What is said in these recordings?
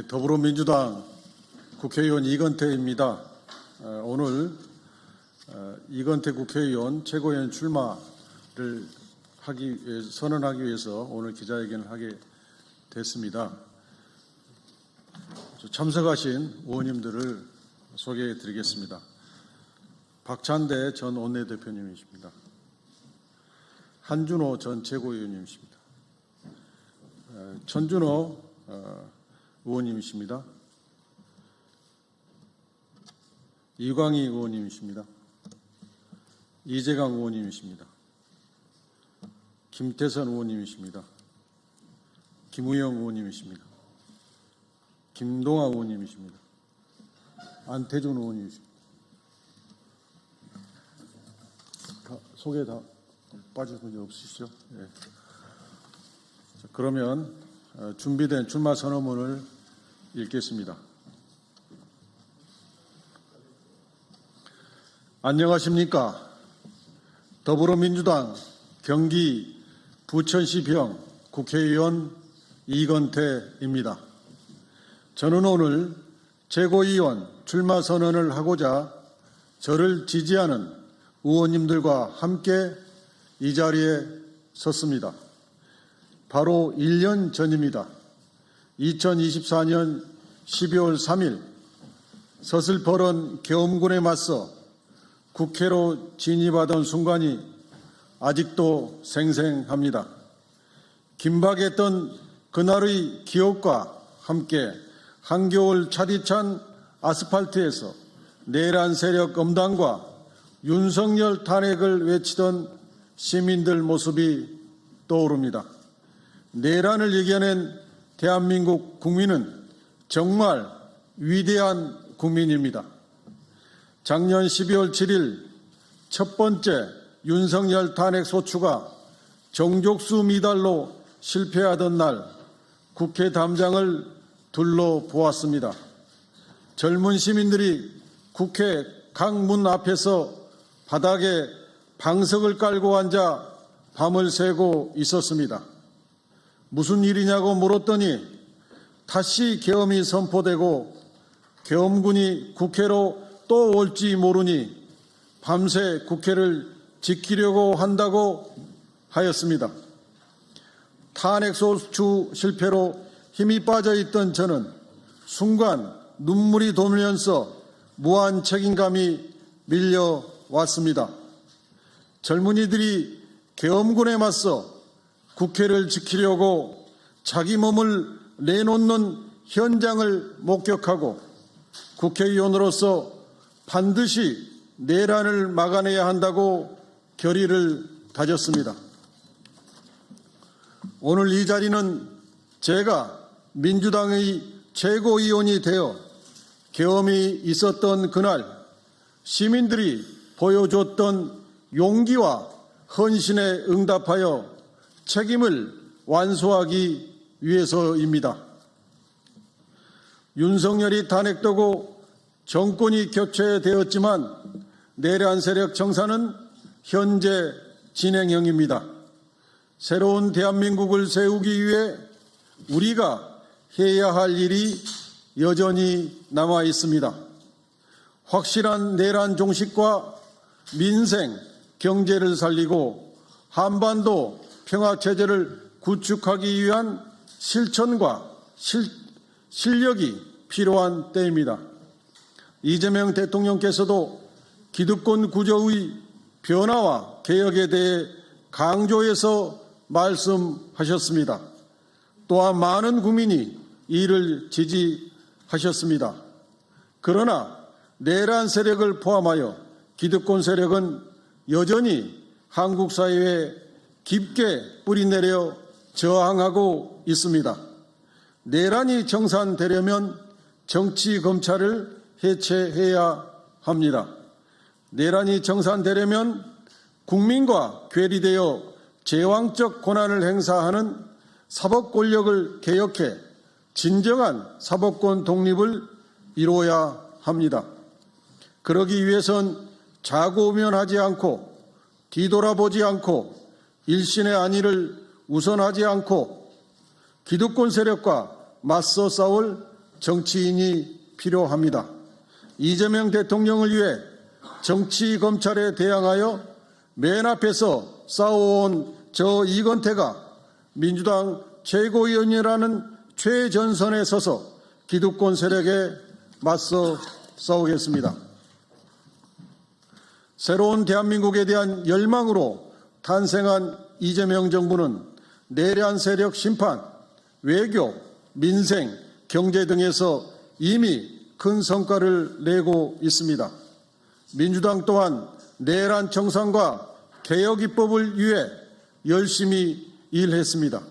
더불어민주당 국회의원 이건태입니다. 오늘 이건태 국회의원 최고위원 출마를 선언하기 위해서 오늘 기자회견을 하게 됐습니다. 참석하신 의원님들을 소개해 드리겠습니다. 박찬대 전 원내대표님이십니다. 한준호 전 최고위원님이십니다. 천준호 의원님이십니다. 이광희 의원님이십니다. 이재강 의원님이십니다. 김태선 의원님이십니다. 김우영 의원님이십니다. 김동아 의원님이십니다. 안태준 의원님이십니다. 소개 다 빠질 문제 없으시죠? 네. 그러면 준비된 출마 선언문을 읽겠습니다. 안녕하십니까? 더불어민주당 경기 부천시병 국회의원 이건태입니다. 저는 오늘 최고위원 출마 선언을 하고자 저를 지지하는 의원님들과 함께 이 자리에 섰습니다. 바로 1년 전입니다. 2024년 12월 3일 서슬퍼런 계엄군에 맞서 국회로 진입하던 순간이 아직도 생생합니다. 긴박했던 그날의 기억과 함께 한겨울 차디찬 아스팔트에서 내란 세력 엄단과 윤석열 탄핵을 외치던 시민들 모습이 떠오릅니다. 내란을 이겨낸 대한민국 국민은 정말 위대한 국민입니다. 작년 12월 7일 첫 번째 윤석열 탄핵 소추가 정족수 미달로 실패하던 날 국회 담장을 둘러보았습니다. 젊은 시민들이 국회 각 문 앞에서 바닥에 방석을 깔고 앉아 밤을 새고 있었습니다. 무슨 일이냐고 물었더니 다시 계엄이 선포되고 계엄군이 국회로 또 올지 모르니 밤새 국회를 지키려고 한다고 하였습니다. 탄핵 소추 실패로 힘이 빠져있던 저는 순간 눈물이 돌면서 무한 책임감이 밀려왔습니다. 젊은이들이 계엄군에 맞서 국회를 지키려고 자기 몸을 내놓는 현장을 목격하고 국회의원으로서 반드시 내란을 막아내야 한다고 결의를 다졌습니다. 오늘 이 자리는 제가 민주당의 최고위원이 되어 계엄이 있었던 그날 시민들이 보여줬던 용기와 헌신에 응답하여 책임을 완수하기 위해서입니다. 윤석열이 탄핵되고 정권이 교체되었지만 내란 세력 청산은 현재 진행형입니다. 새로운 대한민국을 세우기 위해 우리가 해야 할 일이 여전히 남아 있습니다. 확실한 내란 종식과 민생, 경제를 살리고 한반도 평화체제를 구축하기 위한 실천과 실력이 필요한 때입니다. 이재명 대통령께서도 기득권 구조의 변화와 개혁에 대해 강조해서 말씀하셨습니다. 또한 많은 국민이 이를 지지하셨습니다. 그러나 내란 세력을 포함하여 기득권 세력은 여전히 한국 사회에 깊게 뿌리내려 저항하고 있습니다. 내란이 청산되려면 정치 검찰을 해체해야 합니다. 내란이 청산되려면 국민과 괴리되어 제왕적 권한을 행사하는 사법 권력을 개혁해 진정한 사법권 독립을 이루어야 합니다. 그러기 위해선 자고우면하지 않고 뒤돌아보지 않고 일신의 안위를 우선하지 않고 기득권 세력과 맞서 싸울 정치인이 필요합니다. 이재명 대통령을 위해 정치 검찰에 대항하여 맨 앞에서 싸워온 저 이건태가 민주당 최고위원이라는 최전선에 서서 기득권 세력에 맞서 싸우겠습니다. 새로운 대한민국에 대한 열망으로 탄생한 이재명 정부는 내란 세력 심판, 외교, 민생, 경제 등에서 이미 큰 성과를 내고 있습니다. 민주당 또한 내란 청산과 개혁 입법을 위해 열심히 일했습니다.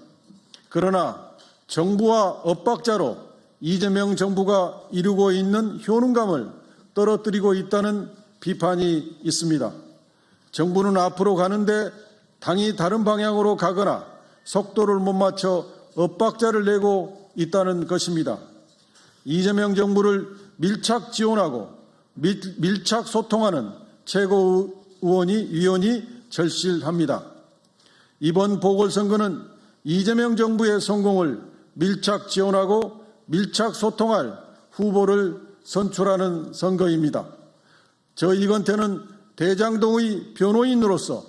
그러나 정부와 엇박자로 이재명 정부가 이루고 있는 효능감을 떨어뜨리고 있다는 비판이 있습니다. 정부는 앞으로 가는데 당이 다른 방향으로 가거나 속도를 못 맞춰 엇박자를 내고 있다는 것입니다. 이재명 정부를 밀착 지원하고 밀착 소통하는 최고위원이 절실합니다. 이번 보궐선거는 이재명 정부의 성공을 밀착 지원하고 밀착 소통할 후보를 선출하는 선거입니다. 저 이건태는 대장동의 변호인으로서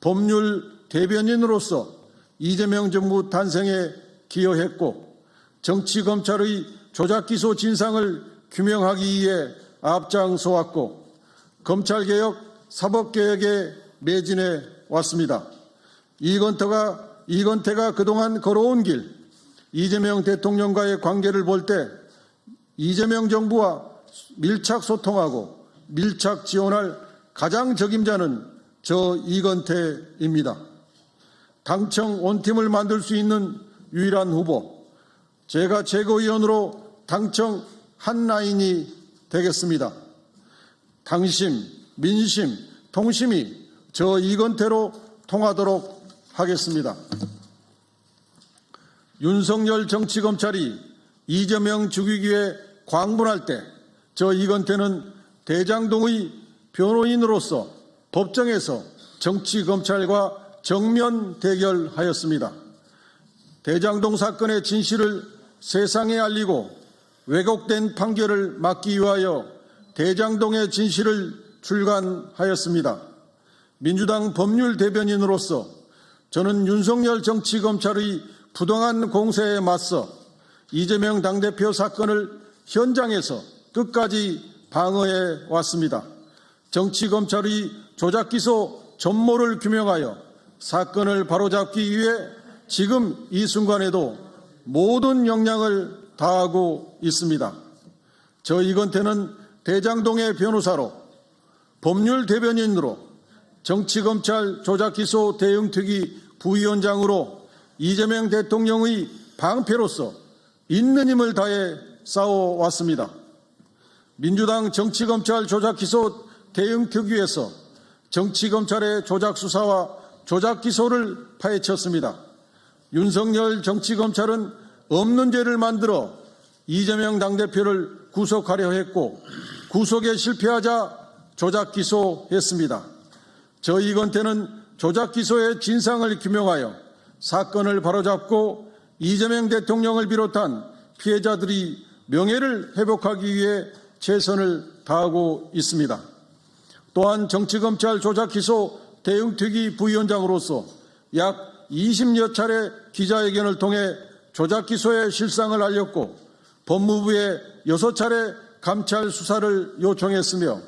법률 대변인으로서 이재명 정부 탄생에 기여했고 정치검찰의 조작기소 진상을 규명하기 위해 앞장서왔고 검찰개혁, 사법개혁에 매진해 왔습니다. 이건태가 그동안 걸어온 길, 이재명 대통령과의 관계를 볼 때 이재명 정부와 밀착 소통하고 밀착 지원할 가장 적임자는 저 이건태입니다. 당청 온팀을 만들 수 있는 유일한 후보, 제가 최고위원으로 당청 한 라인이 되겠습니다. 당심, 민심, 통심이 저 이건태로 통하도록 하겠습니다. 윤석열 정치검찰이 이재명 죽이기 위해 광분할 때 저 이건태는 대장동의 변호인으로서 법정에서 정치검찰과 정면 대결하였습니다. 대장동 사건의 진실을 세상에 알리고 왜곡된 판결을 막기 위하여 대장동의 진실을 출간하였습니다. 민주당 법률 대변인으로서 저는 윤석열 정치검찰의 부당한 공세에 맞서 이재명 당대표 사건을 현장에서 끝까지 방어해 왔습니다. 정치검찰의 조작기소 전모를 규명하여 사건을 바로잡기 위해 지금 이 순간에도 모든 역량을 다하고 있습니다. 저 이건태는 대장동의 변호사로 법률 대변인으로 정치검찰 조작기소 대응특위 부위원장으로 이재명 대통령의 방패로서 있는 힘을 다해 싸워왔습니다. 민주당 정치검찰 조작기소 대응특위에서 정치검찰의 조작수사와 조작기소를 파헤쳤습니다. 윤석열 정치검찰은 없는 죄를 만들어 이재명 당대표를 구속하려 했고 구속에 실패하자 조작기소했습니다. 저 이건태는 조작기소의 진상을 규명하여 사건을 바로잡고 이재명 대통령을 비롯한 피해자들이 명예를 회복하기 위해 최선을 다하고 있습니다. 또한 정치검찰 조작기소 대응특위 부위원장으로서 약 20여 차례 기자회견을 통해 조작기소의 실상을 알렸고 법무부에 6차례 감찰 수사를 요청했으며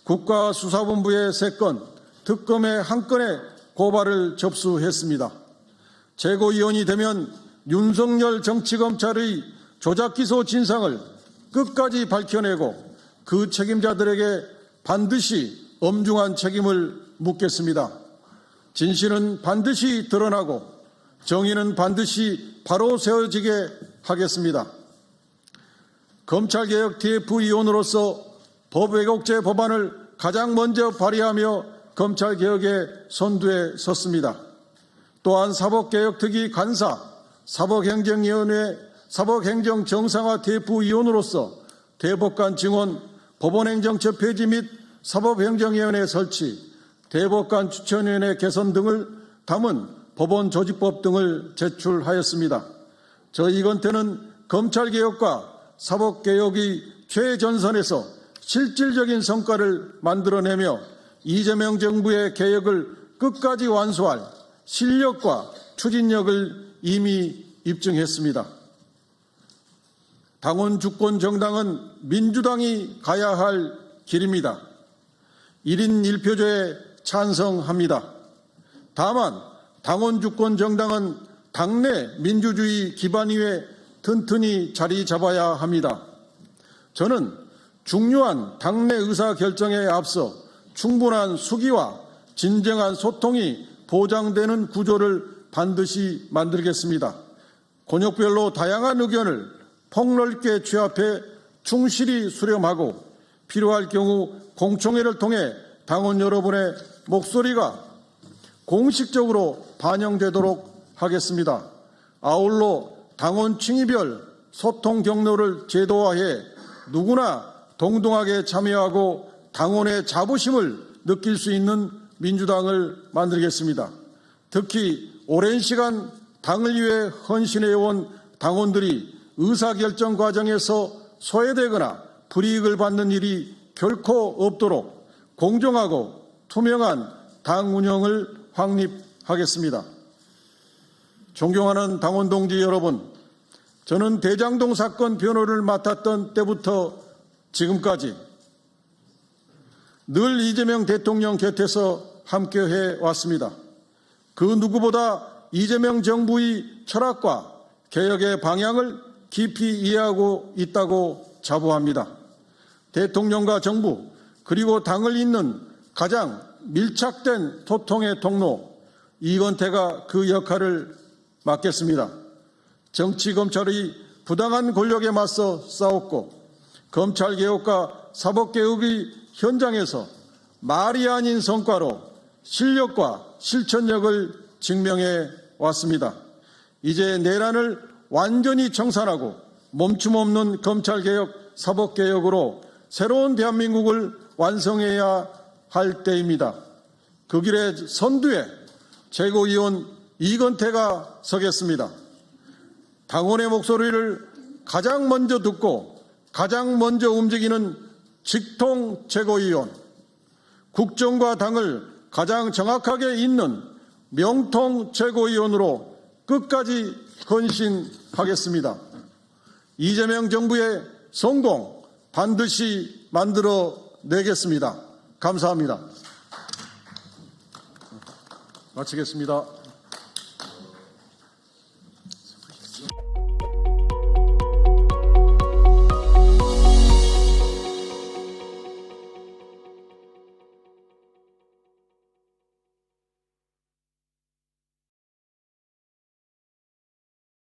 국가수사본부에 3건, 특검에 1건의 고발을 접수했습니다. 최고위원이 되면 윤석열 정치검찰의 조작기소 진상을 끝까지 밝혀내고 그 책임자들에게 반드시 엄중한 책임을 묻겠습니다. 진실은 반드시 드러나고 정의는 반드시 바로 세워지게 하겠습니다. 검찰개혁 TF위원으로서 법왜곡죄 법안을 가장 먼저 발의하며 검찰개혁의 선두에 섰습니다. 또한 사법개혁특위 간사, 사법행정위원회, 사법행정정상화 TF위원으로서 대법관 증원, 법원행정처 폐지 및 사법행정위원회 설치, 대법관 추천위원회 개선 등을 담은 법원조직법 등을 제출하였습니다. 저 이건태는 검찰개혁과 사법개혁의 최전선에서 실질적인 성과를 만들어내며 이재명 정부의 개혁을 끝까지 완수할 실력과 추진력을 이미 입증했습니다. 당원 주권 정당은 민주당이 가야 할 길입니다. 1인 1표제에 찬성합니다. 다만 당원 주권 정당은 당내 민주주의 기반 위에 튼튼히 자리 잡아야 합니다. 저는 중요한 당내 의사결정에 앞서 충분한 수기와 진정한 소통이 보장되는 구조를 반드시 만들겠습니다. 권역별로 다양한 의견을 폭넓게 취합해 충실히 수렴하고 필요할 경우 공청회를 통해 당원 여러분의 목소리가 공식적으로 반영되도록 하겠습니다. 아울러 당원 층위별 소통 경로를 제도화해 누구나 동등하게 참여하고 당원의 자부심을 느낄 수 있는 민주당을 만들겠습니다. 특히 오랜 시간 당을 위해 헌신해온 당원들이 의사결정 과정에서 소외되거나 불이익을 받는 일이 결코 없도록 공정하고 투명한 당 운영을 확립하겠습니다. 존경하는 당원 동지 여러분, 저는 대장동 사건 변호를 맡았던 때부터 지금까지 늘 이재명 대통령 곁에서 함께해 왔습니다. 그 누구보다 이재명 정부의 철학과 개혁의 방향을 깊이 이해하고 있다고 자부합니다. 대통령과 정부 그리고 당을 잇는 가장 밀착된 소통의 통로 이건태가 그 역할을 맡겠습니다. 정치 검찰의 부당한 권력에 맞서 싸웠고 검찰개혁과 사법개혁의 현장에서 말이 아닌 성과로 실력과 실천력을 증명해 왔습니다. 이제 내란을 완전히 청산하고 멈춤 없는 검찰개혁, 사법개혁으로 새로운 대한민국을 완성해야 할 때입니다. 그 길의 선두에 최고위원 이건태가 서겠습니다. 당원의 목소리를 가장 먼저 듣고 가장 먼저 움직이는 직통 최고위원, 국정과 당을 가장 정확하게 잇는 명통 최고위원으로 끝까지 헌신하겠습니다. 이재명 정부의 성공 반드시 만들어내겠습니다. 감사합니다. 마치겠습니다.